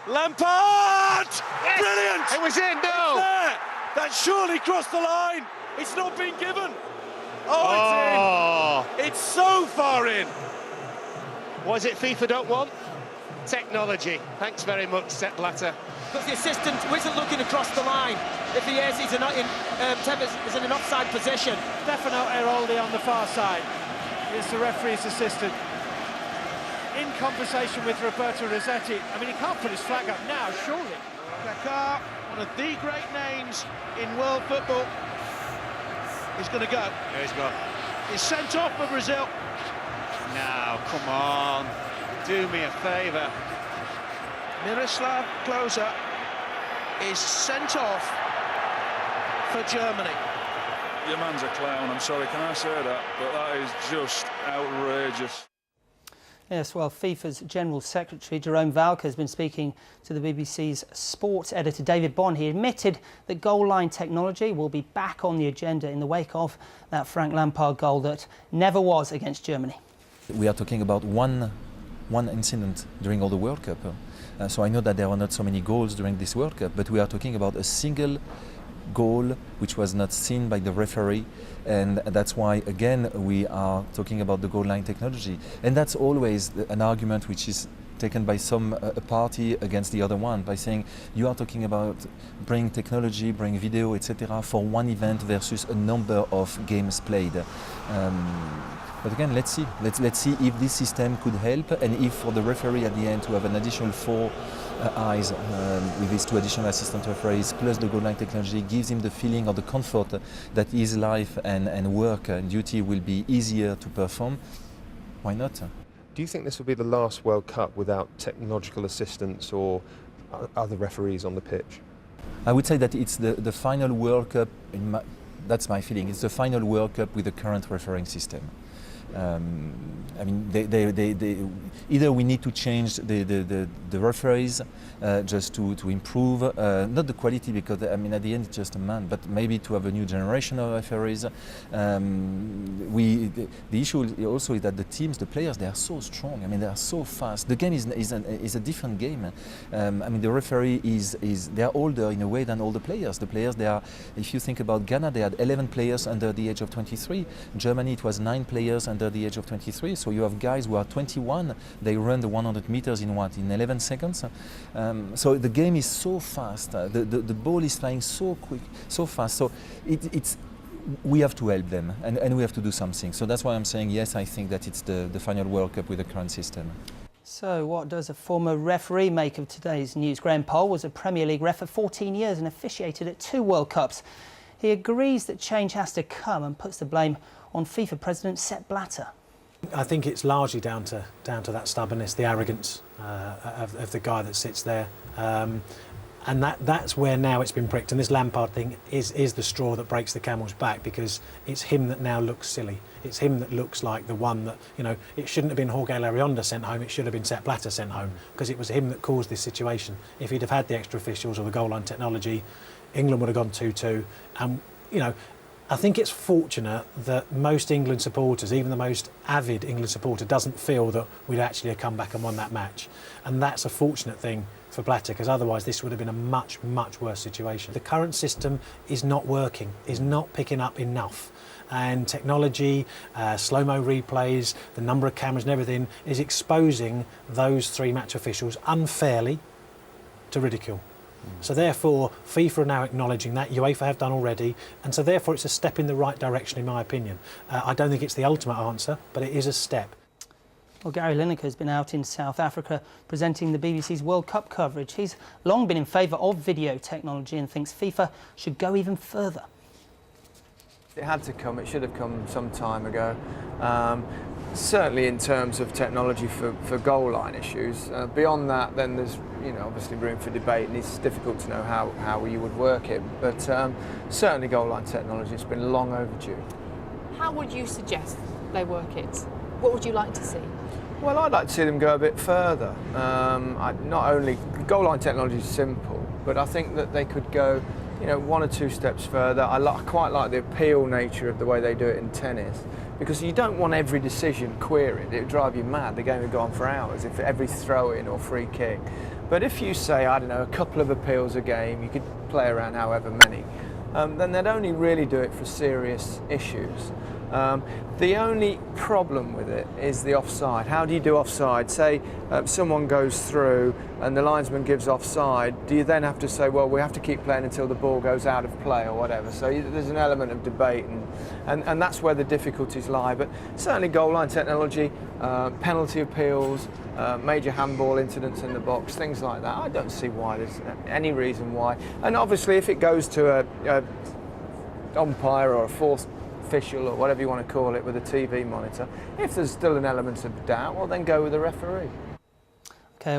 Lampard! Yes! Brilliant! It was in, no! It's there! That surely crossed the line. It's not been given. Oh, it's in. It's so far in. Was it FIFA don't want? Technology. Thanks very much, Sepp Blatter. Because the assistant isn't looking across the line. If he is, he's in an offside position. Stefano Airoldi on the far side is the referee's assistant. In conversation with Roberto Rossetti. I mean, he can't put his flag up now, surely. Kaká, one of the great names in world football, is going to go. There he's gone. He's sent off for Brazil. Now, come on. Do me a favour. Miroslav Klose is sent off for Germany. Your man's a clown, I'm sorry, can I say that? But that is just outrageous. Yes, well, FIFA's General Secretary Jerome Valcke has been speaking to the BBC's sports editor David Bond. He admitted that goal line technology will be back on the agenda in the wake of that Frank Lampard goal that never was against Germany. We are talking about one incident during all the World Cup. So I know that there are not so many goals during this World Cup, but we are talking about a single goal which was not seen by the referee, and that's why again we are talking about the goal line technology, and that's always an argument which is taken by some party against the other one, by saying you are talking about bring technology, bring video, etc. for one event versus a number of games played. But again, let's see if this system could help, and if for the referee at the end to have an additional 4 eyes with his 2 additional assistant referees plus the goal line technology gives him the feeling or the comfort that his life and work and duty will be easier to perform. Why not? Do you think this will be the last World Cup without technological assistance or other referees on the pitch? I would say that it's the final World Cup, that's my feeling, it's the final World Cup with the current refereeing system. I mean, either we need to change the referees just to improve, not the quality, because I mean at the end it's just a man, but maybe to have a new generation of referees. The issue also is that the teams, the players, they are so strong. I mean, they are so fast. The game is a different game. I mean, the referee they are older in a way than all the players. The players, they are. If you think about Ghana, they had 11 players under the age of 23. Germany, it was 9 players under the age of 23. So you have guys who are 21. They run the 100 meters in 11 seconds. So the game is so fast. The ball is flying so quick, so fast. So we have to help them, and we have to do something. So that's why I'm saying yes. I think that it's the final World Cup with the current system. So what does a former referee make of today's news? Graham Poll was a Premier League ref for 14 years and officiated at 2 World Cups. He agrees that change has to come and puts the blame on FIFA President Sepp Blatter. I think it's largely down to that stubbornness, the arrogance of the guy that sits there, and that's where now it's been pricked. And this Lampard thing is the straw that breaks the camel's back, because it's him that now looks silly. It's him that looks like the one that, you know, it shouldn't have been Jorge Larionda sent home. It should have been Sepp Blatter sent home, because it was him that caused this situation. If he'd have had the extra officials or the goal line technology, England would have gone 2-2, and you know. I think it's fortunate that most England supporters, even the most avid England supporter, doesn't feel that we'd actually come back and won that match. And that's a fortunate thing for Blatter, because otherwise this would have been a much, much worse situation. The current system is not working, is not picking up enough. And technology, slow-mo replays, the number of cameras and everything is exposing those 3 match officials unfairly to ridicule. So therefore, FIFA are now acknowledging that, UEFA have done already, and so therefore it's a step in the right direction, in my opinion. I don't think it's the ultimate answer, but it is a step. Well, Gary Lineker has been out in South Africa presenting the BBC's World Cup coverage. He's long been in favour of video technology and thinks FIFA should go even further. It had to come, it should have come some time ago. Certainly in terms of technology for goal line issues. Beyond that, then there's obviously room for debate, and it's difficult to know how you would work it. But certainly goal line technology has been long overdue. How would you suggest they work it? What would you like to see? Well, I'd like to see them go a bit further. Not only goal line technology is simple, but I think that they could go you know, 1 or 2 steps further. I quite like the appeal nature of the way they do it in tennis, because you don't want every decision queried. It would drive you mad. The game would go on for hours if every throw-in or free kick. But if you say, I don't know, a couple of appeals a game, you could play around however many, then they'd only really do it for serious issues. The only problem with it is the offside. How do you do offside? Say someone goes through and the linesman gives offside, do you then have to say, well, we have to keep playing until the ball goes out of play or whatever? So there's an element of debate, and that's where the difficulties lie. But certainly goal line technology, penalty appeals, major handball incidents in the box, things like that, I don't see why there's any reason why. And obviously if it goes to a umpire or a fourth official or whatever you want to call it with a TV monitor, if there's still an element of doubt, well then go with the referee. Okay,